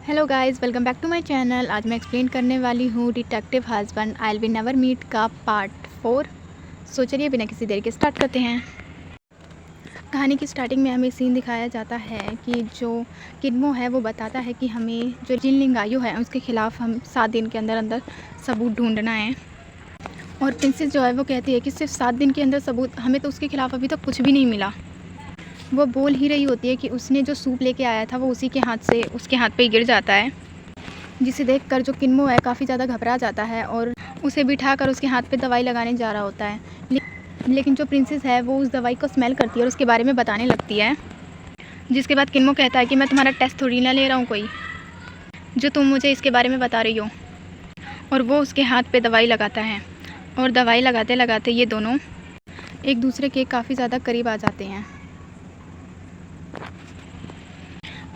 Hello guys, welcome back to my channel. आज मैं explain करने वाली हूँ detective husband I will never meet का पार्ट 4। सो चलिए बिना किसी देर के स्टार्ट करते हैं। कहानी की स्टार्टिंग में हमें सीन दिखाया जाता है कि जो किन्मो है वो बताता है कि हमें जो जिन लिंगायु है उसके ख़िलाफ़ हम 7 दिन के अंदर अंदर सबूत ढूंढना है। और प्रिंसेस जो है वो कहती है कि सिर्फ 7 दिन के अंदर सबूत, हमें तो उसके ख़िलाफ़ अभी तक कुछ भी नहीं मिला। वो बोल ही रही होती है कि उसने जो सूप लेके आया था वो उसी के हाथ से उसके हाथ पे गिर जाता है, जिसे देखकर जो किन्मो है काफ़ी ज़्यादा घबरा जाता है और उसे बिठाकर उसके हाथ पे दवाई लगाने जा रहा होता है। लेकिन जो प्रिंसेस है वो उस दवाई को स्मेल करती है और उसके बारे में बताने लगती है। जिसके बाद किन्मो कहता है कि मैं तुम्हारा टेस्ट थोड़ी ना ले रहा हूँ कोई, जो तुम मुझे इसके बारे में बता रही हो। और वो उसके हाथ पे दवाई लगाता है और दवाई लगाते लगाते ये दोनों एक दूसरे के काफ़ी ज़्यादा करीब आ जाते हैं।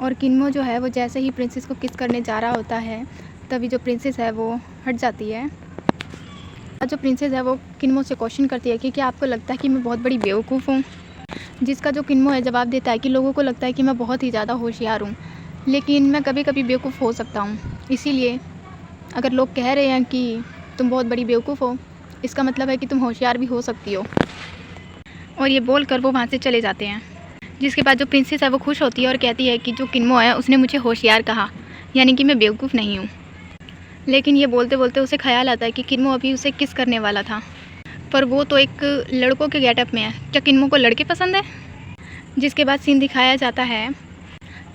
और किन्मो जो है वो जैसे ही प्रिंसेस को किस करने जा रहा होता है तभी जो प्रिंसेस है वो हट जाती है। और जो प्रिंसेस है वो किन्मो से क्वेश्चन करती है कि क्या आपको लगता है कि मैं बहुत बड़ी बेवकूफ़ हूँ। जिसका जो किन्मो है जवाब देता है कि लोगों को लगता है कि मैं बहुत ही ज़्यादा होशियार हूँ, लेकिन मैं कभी कभी बेवकूफ़ हो सकता हूँ। इसीलिए अगर लोग कह रहे हैं कि तुम बहुत बड़ी बेवकूफ़ हो, इसका मतलब है कि तुम होशियार भी हो सकती हो। और ये बोल कर वो वहाँ से चले जाते हैं। जिसके बाद जो प्रिंसेस है वो खुश होती है और कहती है कि जो किन्मो है उसने मुझे होशियार कहा, यानी कि मैं बेवकूफ़ नहीं हूँ। लेकिन ये बोलते बोलते उसे ख्याल आता है कि किन्मो अभी उसे किस करने वाला था, पर वो तो एक लड़कों के गेटअप में है। क्या किन्मो को लड़के पसंद है? जिसके बाद सीन दिखाया जाता है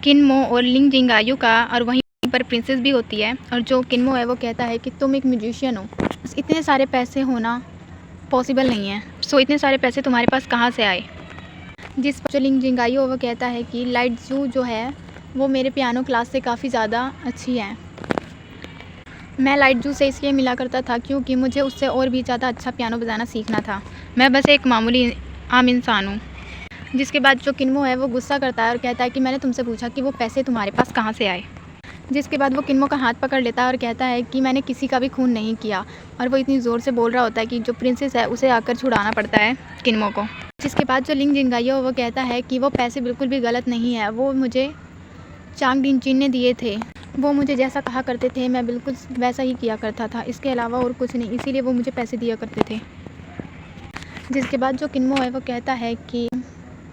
किन्मो और लिंग जिंगायू का, और वहीं पर प्रिंसेस भी होती है। और जो किन्मो है वो कहता है कि तुम एक म्यूजिशियन हो, इतने सारे पैसे होना पॉसिबल नहीं है, सो इतने सारे पैसे तुम्हारे पास कहाँ से आए। जिस पर जो लिंग जिंगायू वो कहता है कि लाइट जू जो है वो मेरे पियानो क्लास से काफ़ी ज़्यादा अच्छी है। मैं लाइट जू से इसलिए मिला करता था क्योंकि मुझे उससे और भी ज़्यादा अच्छा पियानो बजाना सीखना था। मैं बस एक मामूली आम इंसान हूँ। जिसके बाद जो किन्मो है वो गुस्सा करता है और कहता है कि मैंने तुमसे पूछा कि वो पैसे तुम्हारे पास कहाँ से आए। जिसके बाद वो किन्मो का हाथ पकड़ लेता है और कहता है कि मैंने किसी का भी खून नहीं किया। और वो इतनी ज़ोर से बोल रहा होता है कि जो प्रिंसेस है उसे आकर छुड़ाना पड़ता है किन्मो को। जिसके बाद जो लिंग जिंगायो वो कहता है कि वो पैसे बिल्कुल भी गलत नहीं है, वो मुझे चांग डिनचिन ने दिए थे। वो मुझे जैसा कहा करते थे मैं बिल्कुल वैसा ही किया करता था, इसके अलावा और कुछ नहीं, इसीलिए वो मुझे पैसे दिया करते थे। जिसके बाद जो किन्मो है वो कहता है कि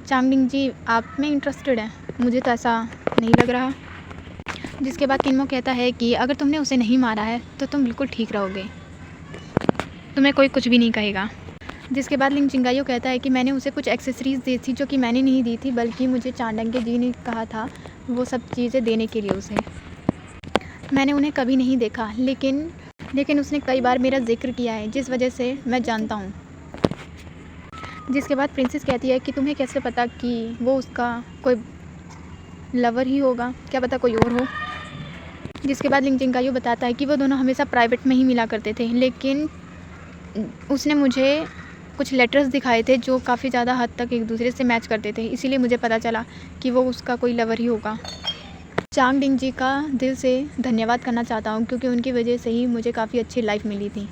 चांगडिंग जी आप में इंटरेस्टेड है, मुझे तो ऐसा नहीं लग रहा। जिसके बाद किन्मो कहता है कि अगर तुमने उसे नहीं मारा है तो तुम बिल्कुल ठीक रहोगे, तुम्हें कोई कुछ भी नहीं कहेगा। जिसके बाद लिंग जिंगायो कहता है कि मैंने उसे कुछ एक्सेसरीज़ दी थी जो कि मैंने नहीं दी थी, बल्कि मुझे चांडंगे जी ने कहा था वो सब चीज़ें देने के लिए उसे। मैंने उन्हें कभी नहीं देखा, लेकिन उसने कई बार मेरा जिक्र किया है, जिस वजह से मैं जानता हूँ। जिसके बाद प्रिंसेस कहती है कि तुम्हें कैसे पता कि वो उसका कोई लवर ही होगा, क्या पता कोई और हो। जिसके बाद लिंग जिंगायो बताता है कि वो दोनों हमेशा प्राइवेट में ही मिला करते थे, लेकिन उसने मुझे कुछ लेटर्स दिखाए थे जो काफ़ी ज़्यादा हद तक एक दूसरे से मैच करते थे, इसीलिए मुझे पता चला कि वो उसका कोई लवर ही होगा। चांग डिंग जी का दिल से धन्यवाद करना चाहता हूँ क्योंकि उनकी वजह से ही मुझे काफ़ी अच्छी लाइफ मिली थी।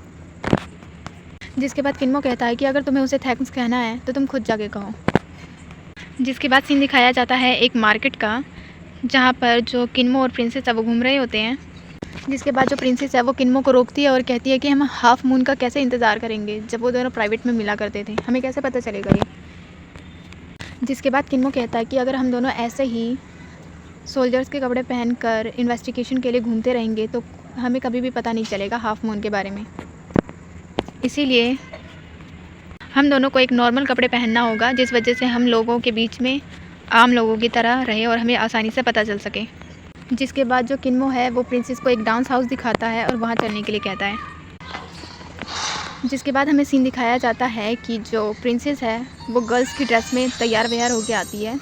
जिसके बाद किन्मो कहता है कि अगर तुम्हें उसे थैंक्स कहना है तो तुम खुद जाके कहो। जिसके बाद सीन दिखाया जाता है एक मार्केट का, जहाँ पर जो किन्मो और प्रिंसेस है वो घूम रहे होते हैं। जिसके बाद जो प्रिंसेस है वो किन्मो को रोकती है और कहती है कि हम हाफ मून का कैसे इंतज़ार करेंगे जब वो दोनों प्राइवेट में मिला करते थे, हमें कैसे पता चलेगा ये। जिसके बाद किन्मो कहता है कि अगर हम दोनों ऐसे ही सोल्जर्स के कपड़े पहनकर इन्वेस्टिगेशन के लिए घूमते रहेंगे तो हमें कभी भी पता नहीं चलेगा हाफ मून के बारे में। इसीलिए हम दोनों को एक नॉर्मल कपड़े पहनना होगा, जिस वजह से हम लोगों के बीच में आम लोगों की तरह रहे और हमें आसानी से पता चल सके। जिसके बाद जो किन्मो है वो प्रिंसेस को एक डांस हाउस दिखाता है और वहाँ चलने के लिए कहता है। जिसके बाद हमें सीन दिखाया जाता है कि जो प्रिंसेस है वो गर्ल्स की ड्रेस में तैयार व्यार होकर आती है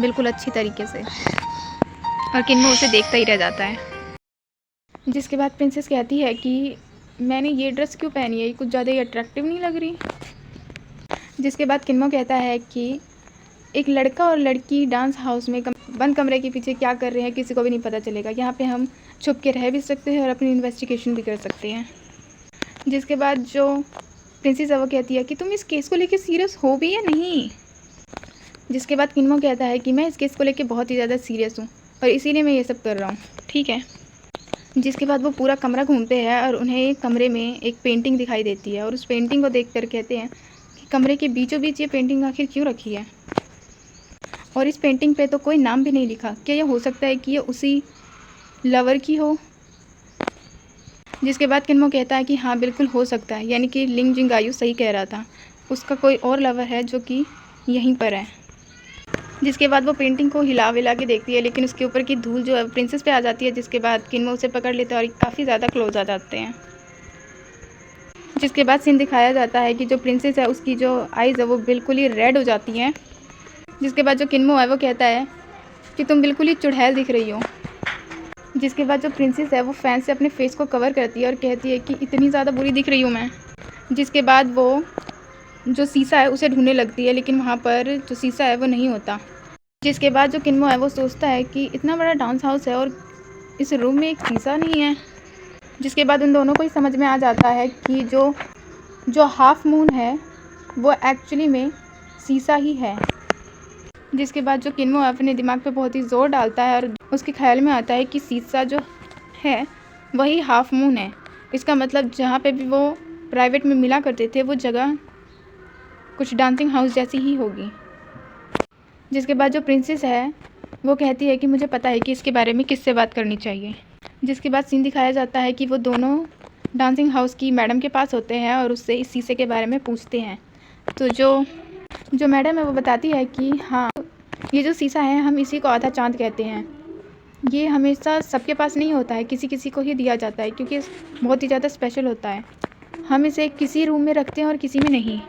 बिल्कुल अच्छी तरीके से, और किन्मो उसे देखता ही रह जाता है। जिसके बाद प्रिंसेस कहती है कि मैंने ये ड्रेस क्यों पहनी है, ये कुछ ज़्यादा ही अट्रैक्टिव नहीं लग रही। जिसके बाद किन्मो कहता है कि एक लड़का और लड़की डांस हाउस में बंद कमरे के पीछे क्या कर रहे हैं किसी को भी नहीं पता चलेगा, यहाँ पे हम छुप के रह भी सकते हैं और अपनी इन्वेस्टिगेशन भी कर सकते हैं। जिसके बाद जो प्रिंसेस है वो कहती है कि तुम इस केस को लेके सीरियस हो भी या नहीं। जिसके बाद किन्मो कहता है कि मैं इस केस को लेके बहुत ही ज़्यादा सीरियस हूँ, और इसीलिए मैं ये सब कर रहा हूँ, ठीक है। जिसके बाद वो पूरा कमरा घूमते हैं और उन्हें एक कमरे में एक पेंटिंग दिखाई देती है और उस पेंटिंग को देखकर कहते हैं कि कमरे के बीचों बीच ये पेंटिंग आखिर क्यों रखी है, और इस पेंटिंग पे तो कोई नाम भी नहीं लिखा। क्या ये हो सकता है कि ये उसी लवर की हो? जिसके बाद किन्मो कहता है कि हाँ बिल्कुल हो सकता है, यानी कि लिंग जिंगायू सही कह रहा था, उसका कोई और लवर है जो कि यहीं पर है। जिसके बाद वो पेंटिंग को हिला विला के देखती है, लेकिन उसके ऊपर की धूल जो है प्रिंसेस पे आ जाती है। जिसके बाद किन्मो उसे पकड़ लेता है और काफ़ी ज़्यादा क्लोज आ जाते हैं। जिसके बाद सीन दिखाया जाता है कि जो प्रिंसेस है उसकी जो आइज़ है वो बिल्कुल ही रेड हो जाती हैं। जिसके बाद जो किन्मो है वो कहता है कि तुम बिल्कुल ही चुड़ैल दिख रही हो। जिसके बाद जो प्रिंसेस है वो फैन से अपने फेस को कवर करती है और कहती है कि इतनी ज़्यादा बुरी दिख रही हूँ मैं। जिसके बाद वो जो शीशा है उसे ढूंढने लगती है, लेकिन वहाँ पर जो शीशा है वो नहीं होता। जिसके बाद जो किन्मो है वो सोचता है कि इतना बड़ा डांस हाउस है और इस रूम में एक शीशा नहीं है। जिसके बाद उन दोनों को ही समझ में आ जाता है कि जो हाफ मून है वो एक्चुअली में शीशा ही है। जिसके बाद जो किन्मो अपने दिमाग पे बहुत ही ज़ोर डालता है और उसके ख्याल में आता है कि शीशा जो है वही हाफ मून है। इसका मतलब जहाँ पे भी वो प्राइवेट में मिला करते थे वो जगह कुछ डांसिंग हाउस जैसी ही होगी। जिसके बाद जो प्रिंसेस है वो कहती है कि मुझे पता है कि इसके बारे में किससे बात करनी चाहिए। जिसके बाद सीन दिखाया जाता है कि वो दोनों डांसिंग हाउस की मैडम के पास होते हैं और उससे इस शीशे के बारे में पूछते हैं। तो जो मैडम है वो बताती है कि हाँ ये जो शीशा है हम इसी को आधा चाँद कहते हैं। ये हमेशा सबके पास नहीं होता है, किसी किसी को ही दिया जाता है क्योंकि बहुत ही ज़्यादा स्पेशल होता है। हम इसे किसी रूम में रखते हैं और किसी में नहीं।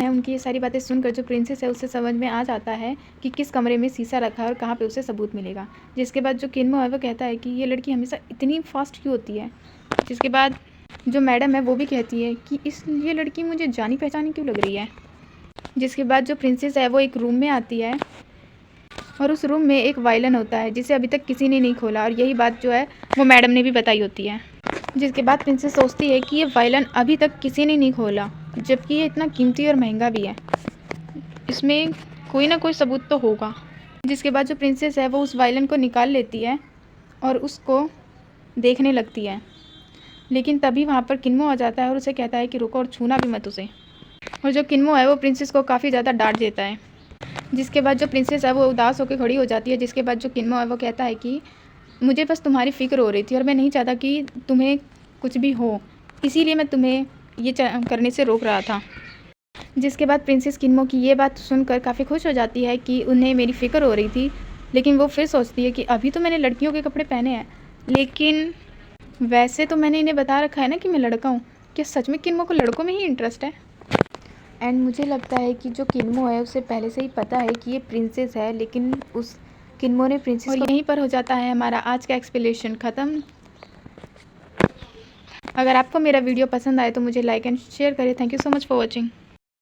उनकी ये सारी बातें सुनकर जो प्रिंसेस है उससे समझ में आ जाता है कि किस कमरे में शीशा रखा है और कहाँ पे उसे सबूत मिलेगा। जिसके बाद जो किन्मो है वो कहता है कि ये लड़की हमेशा इतनी फास्ट क्यों होती है। जिसके बाद जो मैडम है वो भी कहती है कि ये लड़की मुझे जानी पहचानी क्यों लग रही है। जिसके बाद जो प्रिंसेस है वो एक रूम में आती है और उस रूम में एक वायलिन होता है जिसे अभी तक किसी ने नहीं खोला, और यही बात जो है वो मैडम ने भी बताई होती है। जिसके बाद प्रिंसेस सोचती है कि ये वायलिन अभी तक किसी ने नहीं खोला, जबकि ये इतना कीमती और महंगा भी है, इसमें कोई ना कोई सबूत तो होगा। जिसके बाद जो प्रिंसेस है वो उस वायलिन को निकाल लेती है और उसको देखने लगती है, लेकिन तभी वहाँ पर किन्मो आ जाता है और उसे कहता है कि रुको और छूना भी मत उसे। और जो किन्मो है वो प्रिंसेस को काफ़ी ज़्यादा डांट देता है। जिसके बाद जो प्रिंसेस है वो उदास होकर खड़ी हो जाती है। जिसके बाद जो किन्मो है वो कहता है कि मुझे बस तुम्हारी फ़िक्र हो रही थी और मैं नहीं चाहता कि तुम्हें कुछ भी हो, इसीलिए मैं तुम्हें ये करने से रोक रहा था। जिसके बाद प्रिंसेस किन्मो की ये बात सुनकर काफ़ी खुश हो जाती है कि उन्हें मेरी फ़िक्र हो रही थी, लेकिन वो फिर सोचती है कि अभी तो मैंने लड़कियों के कपड़े पहने हैं, लेकिन वैसे तो मैंने इन्हें बता रखा है ना कि मैं लड़का हूँ। क्या सच में किन्मो को लड़कों में ही इंटरेस्ट है? एंड मुझे लगता है कि जो किन्मो है उसे पहले से ही पता है कि ये प्रिंसेस है, लेकिन उस किन्मो ने प्रिंसेस को यहीं पर हो जाता है हमारा आज का एक्सप्लेनेशन ख़त्म। अगर आपको मेरा वीडियो पसंद आए तो मुझे लाइक एंड शेयर करें। Thank you so much for watching.